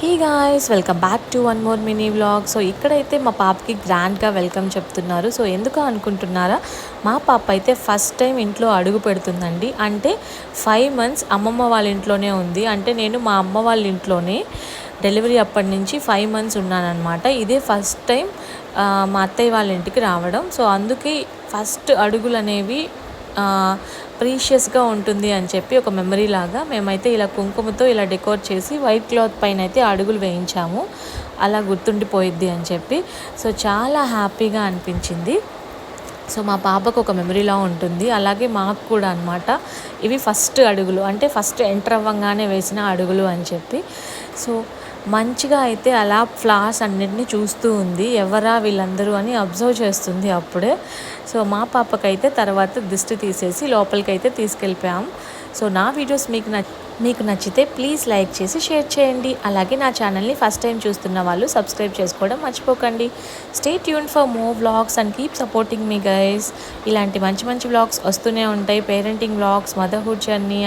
Hey guys, welcome back to one more mini vlog. So ఇక్కడైతే మా పాపకి గ్రాండ్గా వెల్కమ్ చెప్తున్నారు. సో ఎందుకు అనుకుంటున్నారా, మా పాప అయితే ఫస్ట్ టైం ఇంట్లో అడుగు పెడుతుందండి. అంటే 5 months అమ్మమ్మ వాళ్ళ ఇంట్లోనే ఉంది. అంటే నేను మా అమ్మ వాళ్ళ ఇంట్లోనే డెలివరీ అప్పటి నుంచి 5 months ఉన్నానన్నమాట. ఇదే ఫస్ట్ టైం మా అత్తయ్య వాళ్ళ ఇంటికి రావడం. సో అందుకే ఫస్ట్ అడుగులు అనేవి ప్రీషియస్గా ఉంటుంది అని చెప్పి ఒక మెమరీ లాగా మేమైతే ఇలా కుంకుమతో ఇలా డెకోర్ చేసి వైట్ క్లాత్ పైన అయితే అడుగులు వేయించాము, అలా గుర్తుండిపోయిద్ది అని చెప్పి. సో చాలా హ్యాపీగా అనిపించింది. సో మా పాపకు ఒక మెమరీలా ఉంటుంది, అలాగే మాకు కూడా అనమాట. ఇవి ఫస్ట్ అడుగులు, అంటే ఫస్ట్ ఎంటర్ అవ్వగానే వేసిన అడుగులు అని చెప్పి. సో మంచిగా అయితే అలా ఫ్లవర్స్ అన్నిటిని చూస్తూ ఉంది, ఎవరా వీళ్ళందరూ అని అబ్జర్వ్ చేస్తుంది అప్పుడే. సో మా పాపకైతే తర్వాత దిష్టి తీసేసి లోపలికైతే తీసుకెళ్ళిపోయాం. సో నా వీడియోస్ మీకు నచ్చితే ప్లీజ్ లైక్ చేసి షేర్ చేయండి. అలాగే నా ఛానల్ని ఫస్ట్ టైం చూస్తున్న వాళ్ళు సబ్స్క్రైబ్ చేసుకోవడం మర్చిపోకండి. Stay tune for more vlogs and keep supporting me guys. ఇలాంటి మంచి మంచి వ్లాగ్స్ వస్తూనే ఉంటాయి. Parenting vlogs, motherhood journey,